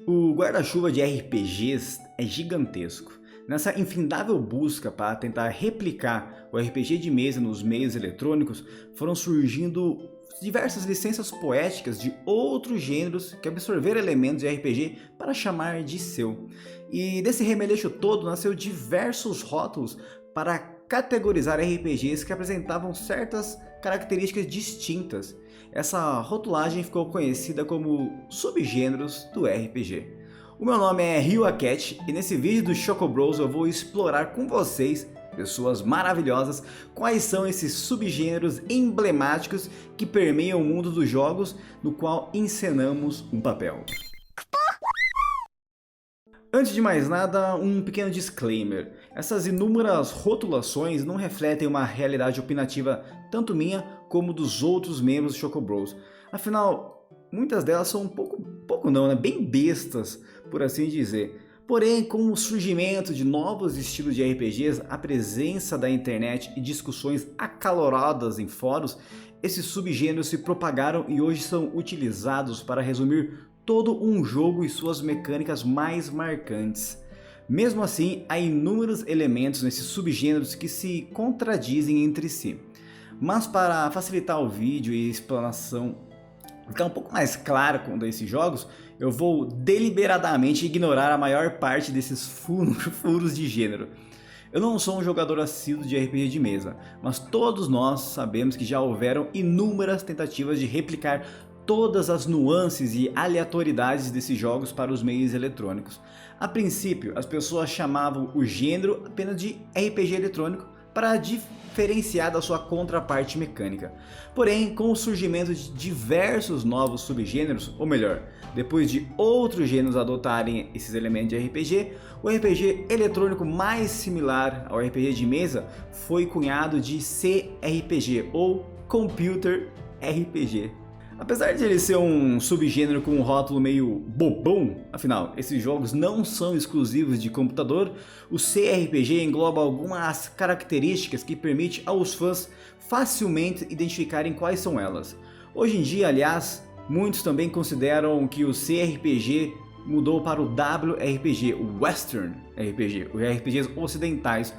O guarda-chuva de RPGs é gigantesco. Nessa infindável busca para tentar replicar o RPG de mesa nos meios eletrônicos, foram surgindo diversas licenças poéticas de outros gêneros que absorveram elementos de RPG para chamar de seu. E desse remeleixo todo nasceu diversos rótulos para categorizar RPGs que apresentavam certas características distintas. Essa rotulagem ficou conhecida como subgêneros do RPG. O meu nome é RyoACat e nesse vídeo do Choco Bros eu vou explorar com vocês, pessoas maravilhosas, quais são esses subgêneros emblemáticos que permeiam o mundo dos jogos no qual encenamos um papel. Antes de mais nada, um pequeno disclaimer. Essas inúmeras rotulações não refletem uma realidade opinativa tanto minha como dos outros membros do Choco Bros. Afinal, muitas delas são bem bestas, por assim dizer. Porém, com o surgimento de novos estilos de RPGs, a presença da internet e discussões acaloradas em fóruns, esses subgêneros se propagaram e hoje são utilizados para resumir todo um jogo e suas mecânicas mais marcantes. Mesmo assim, há inúmeros elementos nesses subgêneros que se contradizem entre si. Mas para facilitar o vídeo e a explanação ficar um pouco mais clara com esses jogos, eu vou deliberadamente ignorar a maior parte desses furos de gênero. Eu não sou um jogador assíduo de RPG de mesa, mas todos nós sabemos que já houveram inúmeras tentativas de replicar todas as nuances e aleatoriedades desses jogos para os meios eletrônicos. A princípio, as pessoas chamavam o gênero apenas de RPG eletrônico para diferenciar da sua contraparte mecânica. Porém, com o surgimento de diversos novos subgêneros, ou melhor, depois de outros gêneros adotarem esses elementos de RPG, o RPG eletrônico mais similar ao RPG de mesa foi cunhado de CRPG ou Computer RPG. Apesar de ele ser um subgênero com um rótulo meio bobão, afinal, esses jogos não são exclusivos de computador, o CRPG engloba algumas características que permitem aos fãs facilmente identificarem quais são elas. Hoje em dia, aliás, muitos também consideram que o CRPG mudou para o WRPG, o Western RPG, os RPGs ocidentais,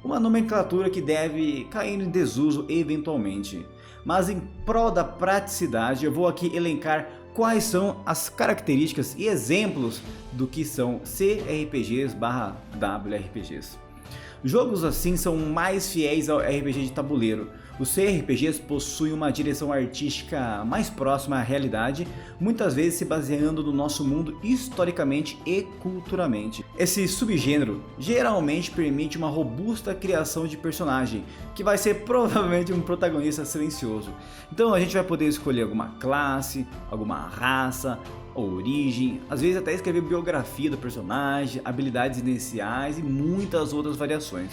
uma nomenclatura que deve cair em desuso eventualmente. Mas em prol da praticidade eu vou aqui elencar quais são as características e exemplos do que são CRPGs/WRPGs. Jogos assim são mais fiéis ao RPG de tabuleiro. Os CRPGs possuem uma direção artística mais próxima à realidade, muitas vezes se baseando no nosso mundo historicamente e culturalmente. Esse subgênero geralmente permite uma robusta criação de personagem, que vai ser provavelmente um protagonista silencioso. Então a gente vai poder escolher alguma classe, alguma raça, origem, às vezes até escrever biografia do personagem, habilidades iniciais e muitas outras variações.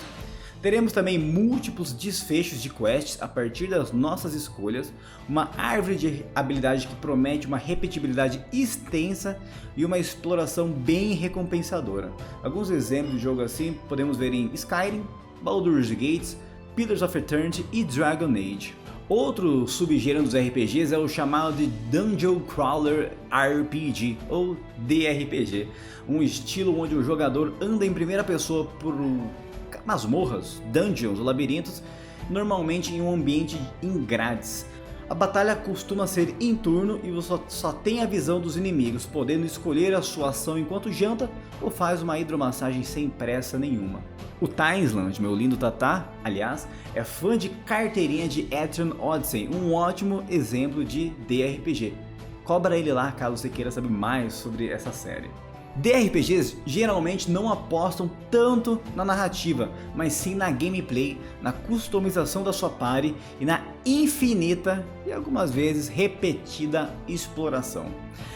Teremos também múltiplos desfechos de quests a partir das nossas escolhas, uma árvore de habilidade que promete uma repetibilidade extensa e uma exploração bem recompensadora. Alguns exemplos de jogo assim podemos ver em Skyrim, Baldur's Gate, Pillars of Eternity e Dragon Age. Outro subgênero dos RPGs é o chamado de Dungeon Crawler RPG, ou DRPG, um estilo onde o jogador anda em primeira pessoa por masmorras, dungeons ou labirintos, normalmente em um ambiente em grades. A batalha costuma ser em turno e você só tem a visão dos inimigos, podendo escolher a sua ação enquanto janta ou faz uma hidromassagem sem pressa nenhuma. O Taisland, meu lindo Tatá, aliás, é fã de carteirinha de Etrian Odyssey, um ótimo exemplo de DRPG. Cobra ele lá caso você queira saber mais sobre essa série. DRPGs geralmente não apostam tanto na narrativa, mas sim na gameplay, na customização da sua party e na infinita e algumas vezes repetida exploração.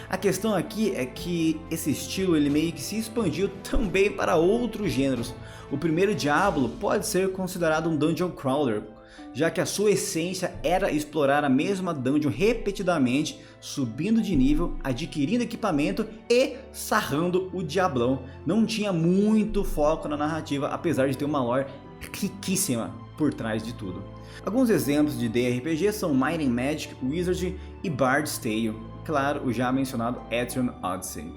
A questão aqui é que esse estilo ele meio que se expandiu também para outros gêneros. O primeiro Diablo pode ser considerado um dungeon crawler, já que a sua essência era explorar a mesma dungeon repetidamente, subindo de nível, adquirindo equipamento e sarrando o diablão. Não tinha muito foco na narrativa, apesar de ter uma lore riquíssima por trás de tudo. Alguns exemplos de DRPG são Might and Magic, Wizardry e Bard's Tale, claro, o já mencionado Etrian Odyssey.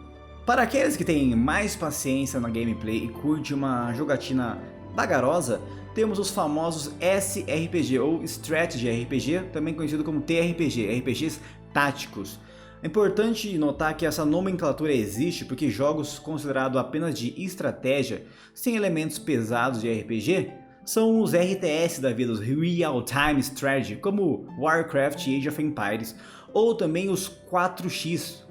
Para aqueles que têm mais paciência na gameplay e curte uma jogatina vagarosa, temos os famosos SRPG ou Strategy RPG, também conhecido como TRPG, RPGs táticos. É importante notar que essa nomenclatura existe porque jogos considerados apenas de estratégia, sem elementos pesados de RPG, são os RTS da vida, os Real Time Strategy, como Warcraft e Age of Empires, ou também os 4X,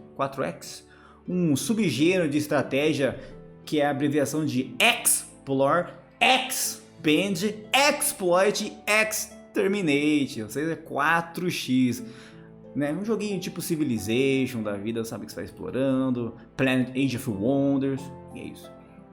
um subgênero de estratégia que é a abreviação de Explore, Expand, Exploit, Exterminate, ou seja, 4X. Né? Um joguinho tipo Civilization da vida, sabe, que você está explorando, Planet Age of Wonders, e é isso.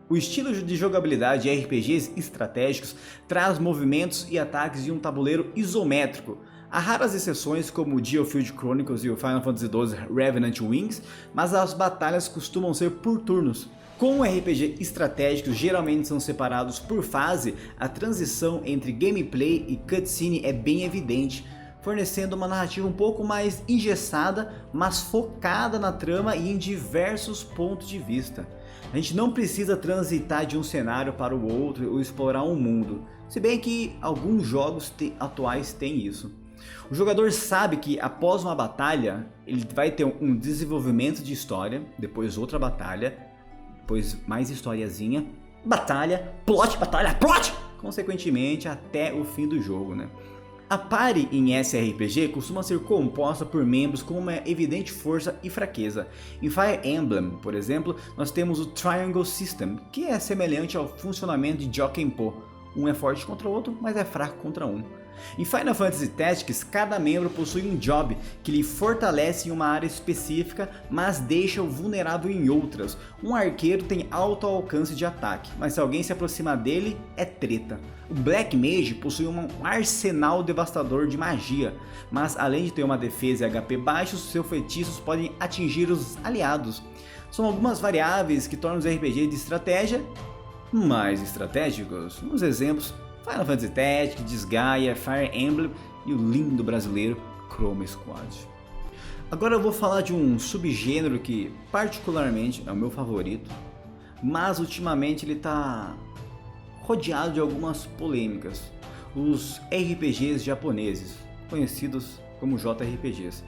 O estilo de jogabilidade de RPGs estratégicos traz movimentos e ataques de um tabuleiro isométrico. Há raras exceções como Geofield Chronicles e o Final Fantasy XII Revenant Wings, mas as batalhas costumam ser por turnos. Como RPG estratégicos geralmente são separados por fase, a transição entre gameplay e cutscene é bem evidente, fornecendo uma narrativa um pouco mais engessada, mas focada na trama e em diversos pontos de vista. A gente não precisa transitar de um cenário para o outro ou explorar um mundo, se bem que alguns jogos atuais têm isso. O jogador sabe que após uma batalha, ele vai ter um desenvolvimento de história, depois outra batalha, depois mais historiazinha, batalha, plot, consequentemente até o fim do jogo, né? A party em SRPG costuma ser composta por membros com uma evidente força e fraqueza. Em Fire Emblem, por exemplo, nós temos o Triangle System, que é semelhante ao funcionamento de Jokenpo. Um é forte contra o outro, mas é fraco contra um. Em Final Fantasy Tactics, cada membro possui um job que lhe fortalece em uma área específica, mas deixa-o vulnerável em outras. Um arqueiro tem alto alcance de ataque, mas se alguém se aproximar dele, é treta. O Black Mage possui um arsenal devastador de magia, mas além de ter uma defesa e HP baixos, seus feitiços podem atingir os aliados. São algumas variáveis que tornam os RPG de estratégia mais estratégicos. Uns exemplos: Final Fantasy Tactics, Disgaea, Fire Emblem e o lindo brasileiro Chroma Squad. Agora eu vou falar de um subgênero que particularmente é o meu favorito, mas ultimamente ele está rodeado de algumas polêmicas. Os RPGs japoneses, conhecidos como JRPGs.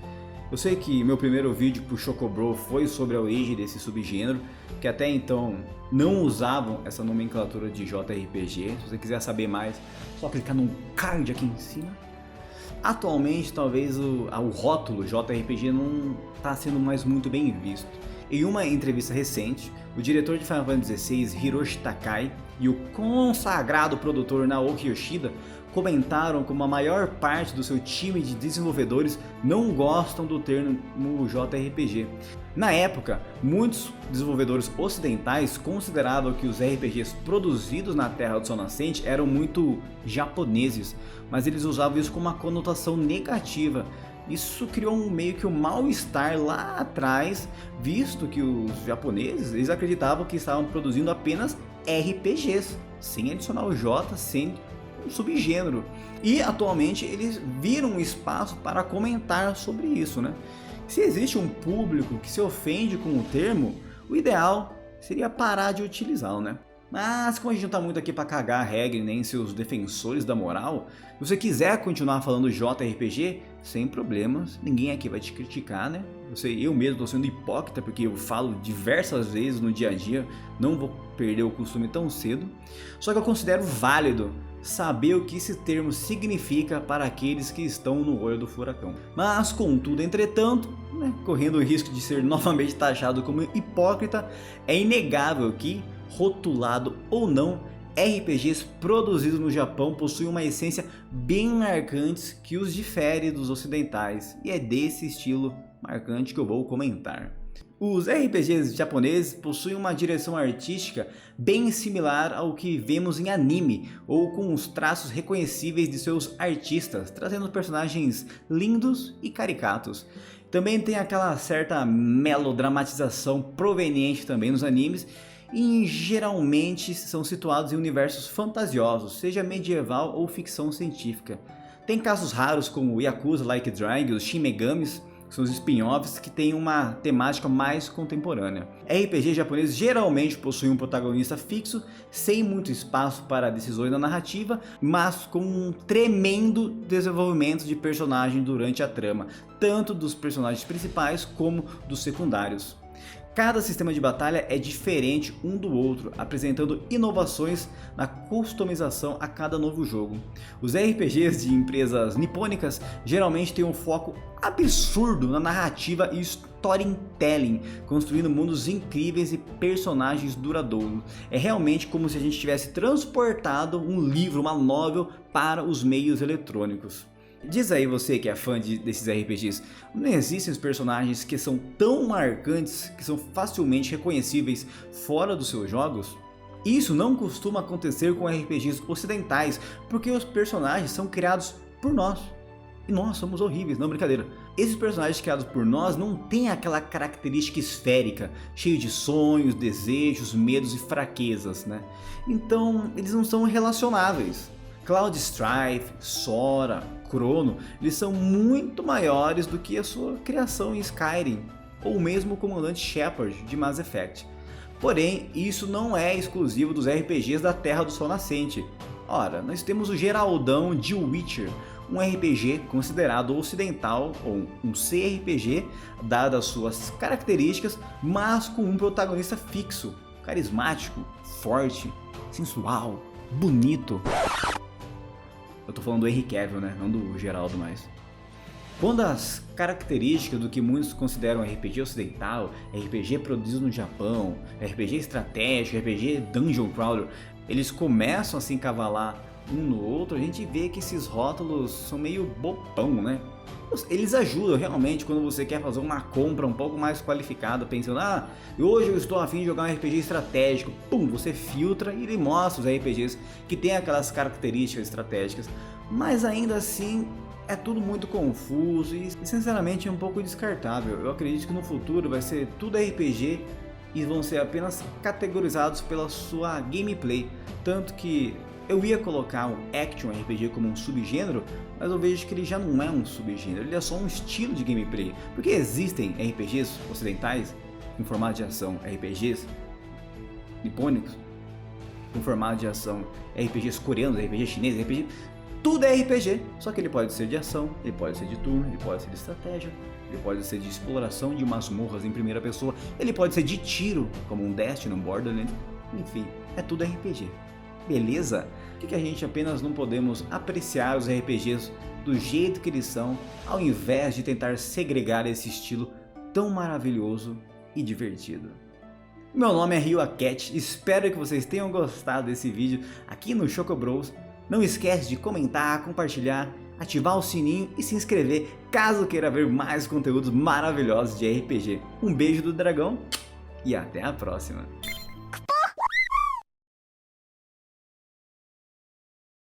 Eu sei que meu primeiro vídeo pro Chocobro foi sobre a origem desse subgênero, que até então não usavam essa nomenclatura de JRPG. Se você quiser saber mais, só clicar no card aqui em cima. Atualmente, talvez o rótulo JRPG não está sendo mais muito bem visto. Em uma entrevista recente, o diretor de Final Fantasy XVI, Hiroshi Takai, e o consagrado produtor Naoki Yoshida comentaram como a maior parte do seu time de desenvolvedores não gostam do termo JRPG. Na época, muitos desenvolvedores ocidentais consideravam que os RPGs produzidos na Terra do Sol Nascente eram muito japoneses, mas eles usavam isso com uma conotação negativa. Isso criou meio que um mal-estar lá atrás, visto que os japoneses eles acreditavam que estavam produzindo apenas RPGs, sem adicionar o J, sem um subgênero. E atualmente eles viram um espaço para comentar sobre isso, né? Se existe um público que se ofende com o termo, o ideal seria parar de utilizá-lo, né? Mas como a gente não tá muito aqui para cagar a regra e nem ser os defensores da moral, se você quiser continuar falando JRPG, sem problemas, ninguém aqui vai te criticar, né? Eu mesmo tô sendo hipócrita porque eu falo diversas vezes no dia a dia, não vou perder o costume tão cedo. Só que eu considero válido saber o que esse termo significa para aqueles que estão no olho do furacão. Mas contudo, entretanto, né, correndo o risco de ser novamente taxado como hipócrita, é inegável que, rotulado ou não, RPGs produzidos no Japão possuem uma essência bem marcante que os difere dos ocidentais, e é desse estilo marcante que eu vou comentar. Os RPGs japoneses possuem uma direção artística bem similar ao que vemos em anime, ou com os traços reconhecíveis de seus artistas, trazendo personagens lindos e caricatos. Também tem aquela certa melodramatização proveniente também nos animes, e geralmente são situados em universos fantasiosos, seja medieval ou ficção científica. Tem casos raros como Yakuza Like a Dragon, os Shin Megamis, São os spin-offs que têm uma temática mais contemporânea. RPG japonês geralmente possui um protagonista fixo, sem muito espaço para decisões na narrativa, mas com um tremendo desenvolvimento de personagem durante a trama, tanto dos personagens principais como dos secundários. Cada sistema de batalha é diferente um do outro, apresentando inovações na customização a cada novo jogo. Os RPGs de empresas nipônicas geralmente têm um foco absurdo na narrativa e storytelling, construindo mundos incríveis e personagens duradouros. É realmente como se a gente tivesse transportado um livro, uma novel, para os meios eletrônicos. Diz aí você que é fã desses RPGs, não existem os personagens que são tão marcantes, que são facilmente reconhecíveis fora dos seus jogos? Isso não costuma acontecer com RPGs ocidentais, porque os personagens são criados por nós. E nós somos horríveis, não brincadeira. Esses personagens criados por nós não têm aquela característica esférica, cheio de sonhos, desejos, medos e fraquezas, né? Então eles não são relacionáveis. Cloud Strife, Sora, Chrono, eles são muito maiores do que a sua criação em Skyrim, ou mesmo o comandante Shepard de Mass Effect. Porém, isso não é exclusivo dos RPGs da Terra do Sol Nascente. Ora, nós temos o Geraldão de Witcher, um RPG considerado ocidental, ou um CRPG, dadas as suas características, mas com um protagonista fixo, carismático, forte, sensual, bonito. Eu tô falando do Henry Cavill, né? Não do Geraldo mais. Quando as características do que muitos consideram RPG ocidental, RPG produzido no Japão, RPG estratégico, RPG Dungeon Crawler, eles começam a se encavalar um no outro, a gente vê que esses rótulos são meio bobão, né? Eles ajudam realmente quando você quer fazer uma compra um pouco mais qualificada, pensando, hoje eu estou a fim de jogar um RPG estratégico, pum, você filtra e ele mostra os RPGs que tem aquelas características estratégicas, mas ainda assim é tudo muito confuso e sinceramente é um pouco descartável. Eu acredito que no futuro vai ser tudo RPG e vão ser apenas categorizados pela sua gameplay, tanto que eu ia colocar o Action RPG como um subgênero, mas eu vejo que ele já não é um subgênero, ele é só um estilo de gameplay. Porque existem RPGs ocidentais em formato de ação, RPGs nipônicos em formato de ação, RPGs coreanos, RPG chinês, RPG... Tudo é RPG, só que ele pode ser de ação, ele pode ser de turno, ele pode ser de estratégia, ele pode ser de exploração de masmorras em primeira pessoa, ele pode ser de tiro, como um Destiny, um Borderlands, enfim, é tudo RPG. Beleza? Por que a gente apenas não podemos apreciar os RPGs do jeito que eles são, ao invés de tentar segregar esse estilo tão maravilhoso e divertido? Meu nome é RyoACat, espero que vocês tenham gostado desse vídeo aqui no Choco Bros. Não esquece de comentar, compartilhar, ativar o sininho e se inscrever caso queira ver mais conteúdos maravilhosos de RPG. Um beijo do dragão e até a próxima!